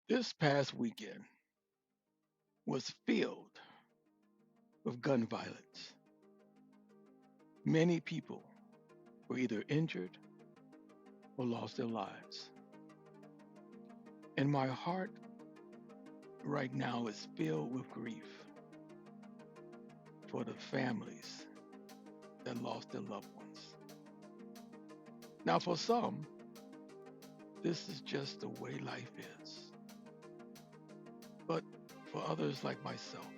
This past weekend was filled with gun violence. Many people were either injured or lost their lives. And my heart right now is filled with grief for the families that lost their loved ones. Now, for some, this is just the way life is. But for others like myself,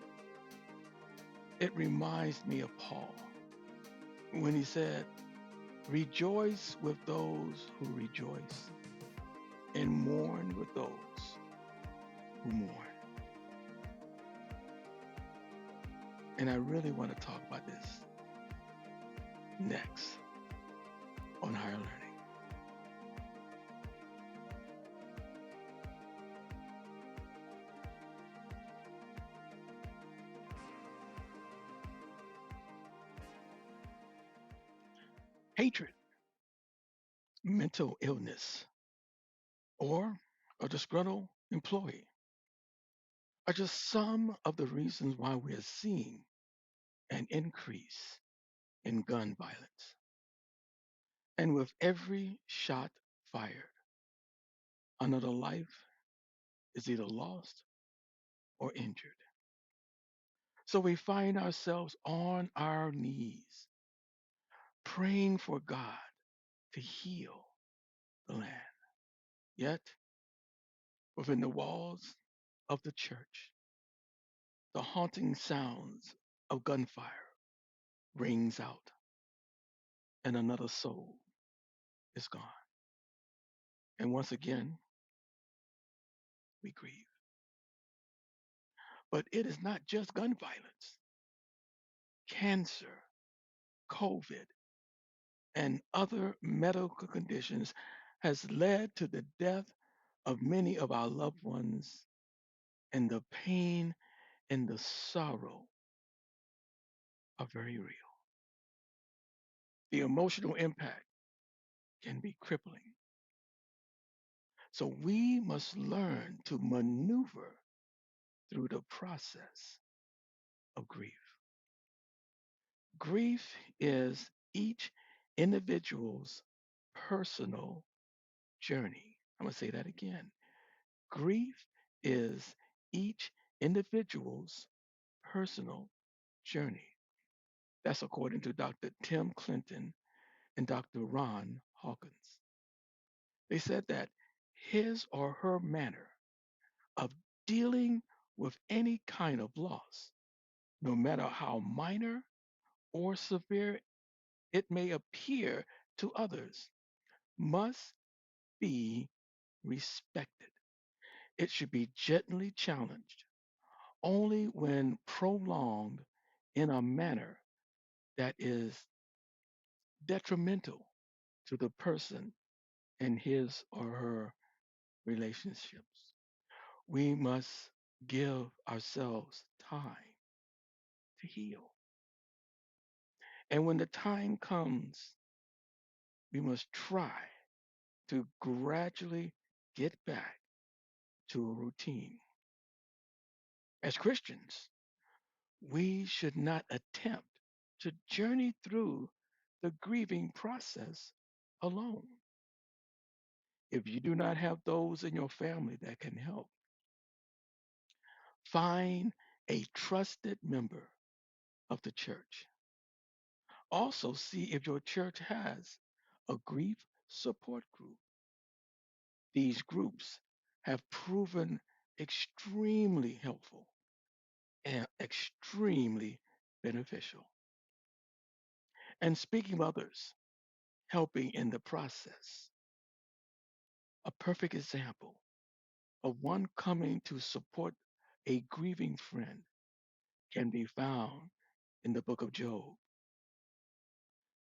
it reminds me of Paul when he said, rejoice with those who rejoice and mourn with those who mourn. And I really want to talk about this next on higher learning. Hatred, mental illness, or a disgruntled employee are just some of the reasons why we are seeing an increase in gun violence. And with every shot fired, another life is either lost or injured. So we find ourselves on our knees praying for God to heal the land. Yet, within the walls of the church, the haunting sounds of gunfire rings out and another soul is gone. And once again, we grieve. But it is not just gun violence. Cancer, COVID, and other medical conditions has led to the death of many of our loved ones, and the pain and the sorrow are very real. The emotional impact can be crippling. So we must learn to maneuver through the process of grief. Grief is each individual's personal journey. I'm going to say that again. Grief is each individual's personal journey. That's according to Dr. Tim Clinton and Dr. Ron Hawkins. They said that his or her manner of dealing with any kind of loss, no matter how minor or severe it may appear to others, must be respected. It should be gently challenged only when prolonged in a manner that is detrimental to the person and his or her relationships. We must give ourselves time to heal. And when the time comes, we must try to gradually get back to a routine. As Christians, we should not attempt to journey through the grieving process alone. If you do not have those in your family that can help, find a trusted member of the church. Also, see if your church has a grief support group. These groups have proven extremely helpful and extremely beneficial. And speaking of others helping in the process, a perfect example of one coming to support a grieving friend can be found in the book of Job.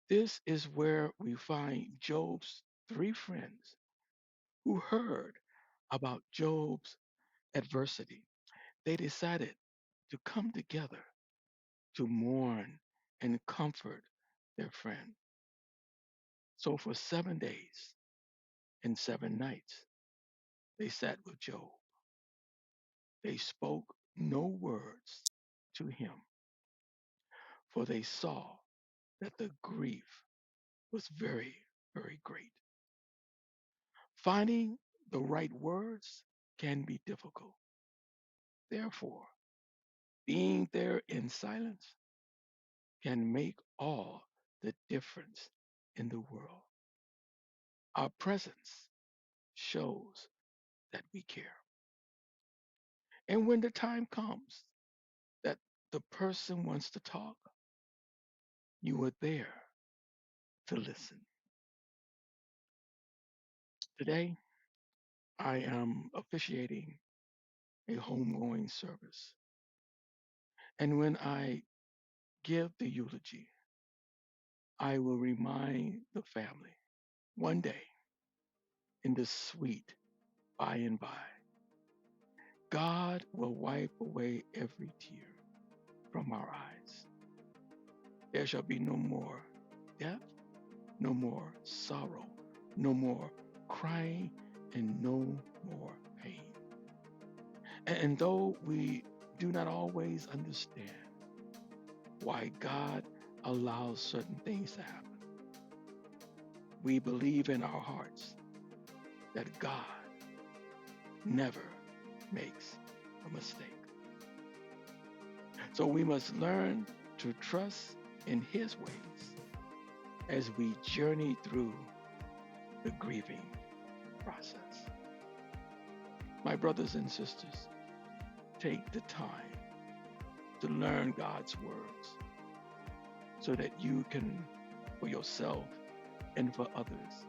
This is where we find Job's three friends who heard about Job's adversity. They decided to come together to mourn and comfort their friend. So for 7 days and 7 nights, they sat with Job. They spoke no words to him, for they saw that the grief was very, very great. Finding the right words can be difficult. Therefore, being there in silence can make all the difference in the world. Our presence shows that we care. And when the time comes that the person wants to talk, you are there to listen. Today, I am officiating a homegoing service. And when I give the eulogy, I will remind the family one day in the sweet by and by, God will wipe away every tear from our eyes. There shall be no more death, no more sorrow, no more crying, and no more pain. And though we do not always understand why God allows certain things to happen, we believe in our hearts that God never makes a mistake. So we must learn to trust in His ways as we journey through the grieving process. My brothers and sisters, take the time to learn God's words so that you can, for yourself and for others,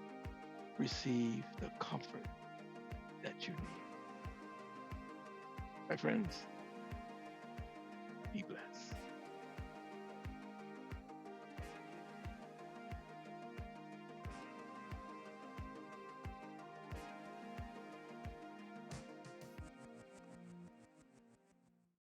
receive the comfort that you need. My friends,